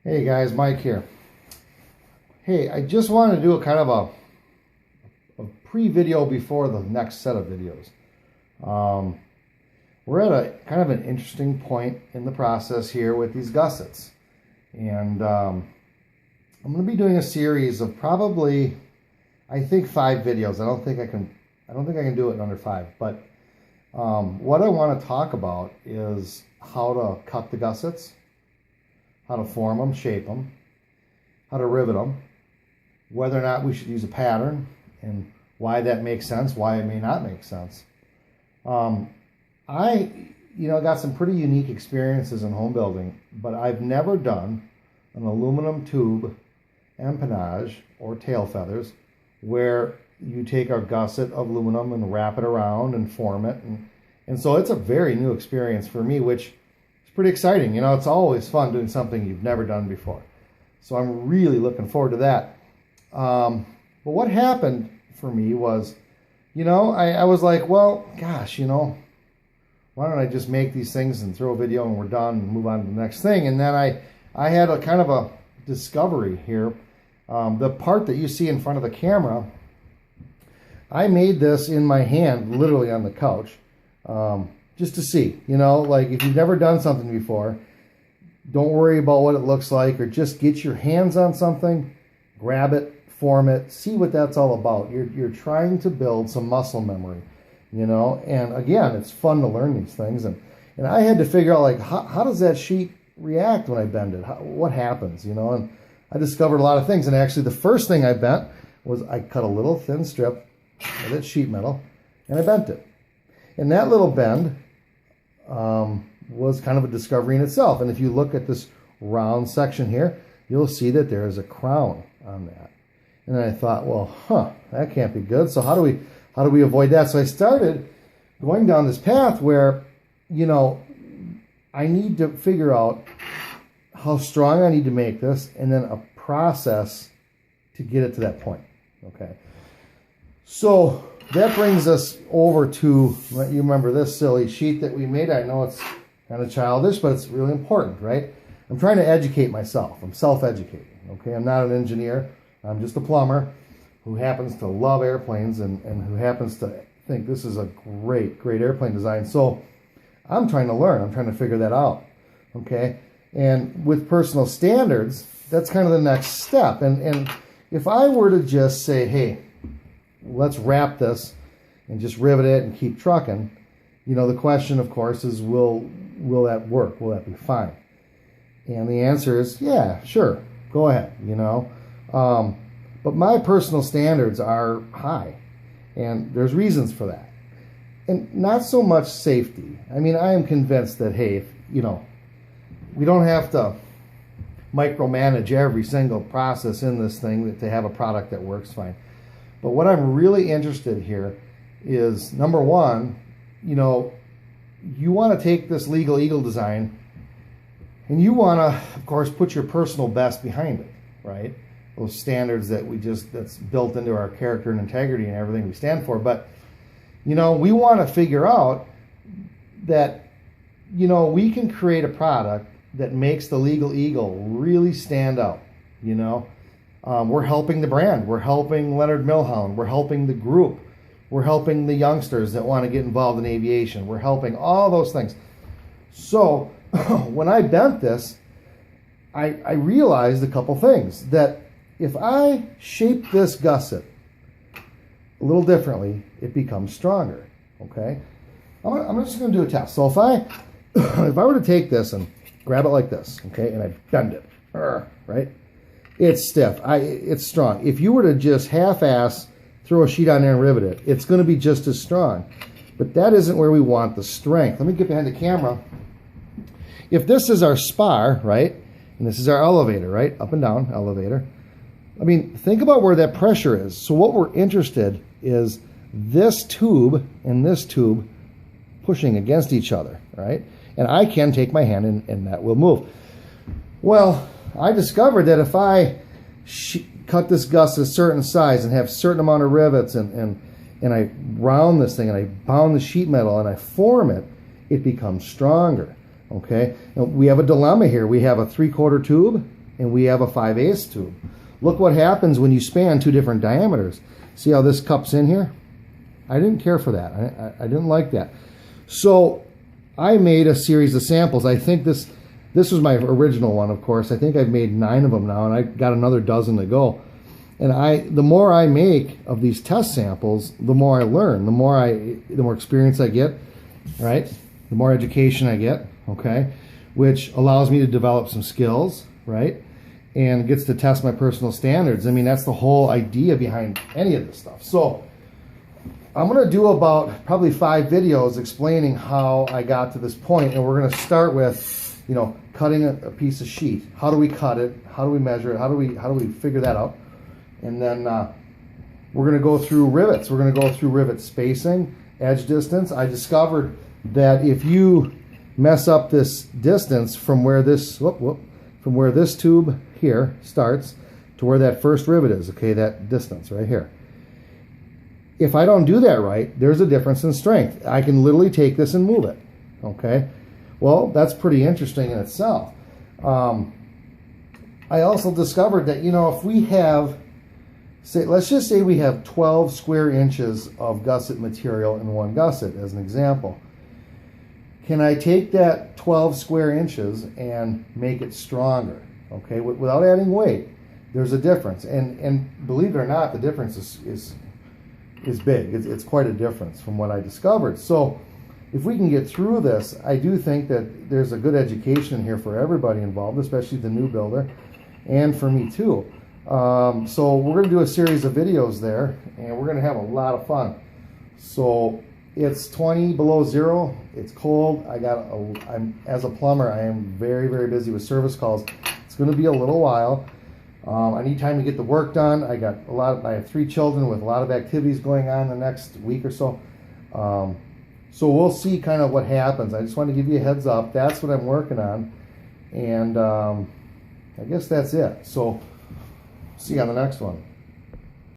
Hey guys, Mike here. Hey, I just wanted to do a kind of a pre-video before the next set of videos. We're at a kind of an interesting point in the process here with these gussets. And I'm going to be doing a series of probably, I think, 5 videos. I don't think I can do it in under 5. But what I want to talk about is how to cut the gussets, how to form them, shape them, how to rivet them, whether or not we should use a pattern, and why that makes sense, why it may not make sense. I got some pretty unique experiences in home building, but I've never done an aluminum tube empennage or tail feathers where you take a gusset of aluminum and wrap it around and form it. And so it's a very new experience for me, which is pretty exciting. You know, it's always fun doing something you've never done before. So I'm really looking forward to that. But what happened for me was, I was like, well, gosh, why don't I just make these things and throw a video and we're done and move on to the next thing. And then I had a kind of a discovery here. The part that you see in front of the camera, I made this in my hand, literally on the couch, just to see, like if you've never done something before, don't worry about what it looks like, or just get your hands on something, grab it, form it, see what that's all about. You're trying to build some muscle memory, and again, it's fun to learn these things. And I had to figure out, like, how does that sheet react when I bend it? What happens, and I discovered a lot of things. And actually, the first thing I bent was I cut a little thin strip of that sheet metal, and I bent it. And that little bend was kind of a discovery in itself. And if you look at this round section here, you'll see that there is a crown on that. And then I thought, well, that can't be good. So how do we avoid that? So I started going down this path where, I need to figure out how strong I need to make this, and then a process to get it to that point. Okay. So that brings us over to, you remember this silly sheet that we made. I know it's kind of childish, but it's really important, right? I'm trying to educate myself. I'm self-educating, okay? I'm not an engineer. I'm just a plumber who happens to love airplanes and who happens to think this is a great, great airplane design. So I'm trying to learn. I'm trying to figure that out, okay? And with personal standards, that's kind of the next step. And if I were to just say, hey, let's wrap this and just rivet it and keep trucking, the question, of course, is will that work? Will that be fine? And the answer is, yeah, sure, go ahead, But my personal standards are high, and there's reasons for that. And not so much safety. I mean, I am convinced that, hey, we don't have to micromanage every single process in this thing to have a product that works fine. But what I'm really interested here is, number one, you want to take this Legal Eagle design and you want to, of course, put your personal best behind it, right? Those standards that's built into our character and integrity and everything we stand for. But, we want to figure out that, we can create a product that makes the Legal Eagle really stand out, We're helping the brand. We're helping Leonard Milhound. We're helping the group. We're helping the youngsters that want to get involved in aviation. We're helping all those things. So when I bent this, I realized a couple things. That if I shape this gusset a little differently, it becomes stronger. Okay? I'm just going to do a test. So if I were to take this and grab it like this, okay, and I bend it, right? It's stiff. It's strong. If you were to just half-ass throw a sheet on there and rivet it, it's going to be just as strong. But that isn't where we want the strength. Let me get behind the camera. If this is our spar, right, and this is our elevator, right, up and down elevator, I mean, think about where that pressure is. So what we're interested is this tube and this tube pushing against each other, right? And I can take my hand and that will move. Well, I discovered that if I cut this gusset a certain size and have a certain amount of rivets and I round this thing and I bound the sheet metal and I form it, it becomes stronger. Okay, now we have a dilemma here. We have a 3/4 tube and we have a 5/8 tube. Look what happens when you span two different diameters. See how this cups in here? I didn't care for that. I didn't like that. So I made a series of samples. I think this was my original one, of course. I think I've made 9 of them now, and I got another dozen to go. And the more I make of these test samples, the more I learn, the more experience I get, right? The more education I get, okay? Which allows me to develop some skills, right? And gets to test my personal standards. I mean, that's the whole idea behind any of this stuff. So I'm going to do about probably 5 videos explaining how I got to this point, and we're going to start with, you know, cutting a piece of sheet. How do we cut it? How do we measure it? How do we figure that out? And then we're going to go through rivets. We're going to go through rivet spacing, edge distance. I discovered that if you mess up this distance from where this from where this tube here starts to where that first rivet is, okay, that distance right here. If I don't do that right, there's a difference in strength. I can literally take this and move it, okay? Well, that's pretty interesting in itself. I also discovered that, you know, if we have, let's just say we have 12 square inches of gusset material in one gusset, as an example. Can I take that 12 square inches and make it stronger, okay, without adding weight? There's a difference, and believe it or not, the difference is big. It's quite a difference from what I discovered. So if we can get through this, I do think that there's a good education here for everybody involved, especially the new builder, and for me too. So we're going to do a series of videos there, and we're going to have a lot of fun. So it's 20 below zero. It's cold. As a plumber, I am very, very busy with service calls. It's going to be a little while. I need time to get the work done. I have 3 children with a lot of activities going on the next week or so. So we'll see kind of what happens. I just want to give you a heads up. That's what I'm working on. And I guess that's it. So see you on the next one.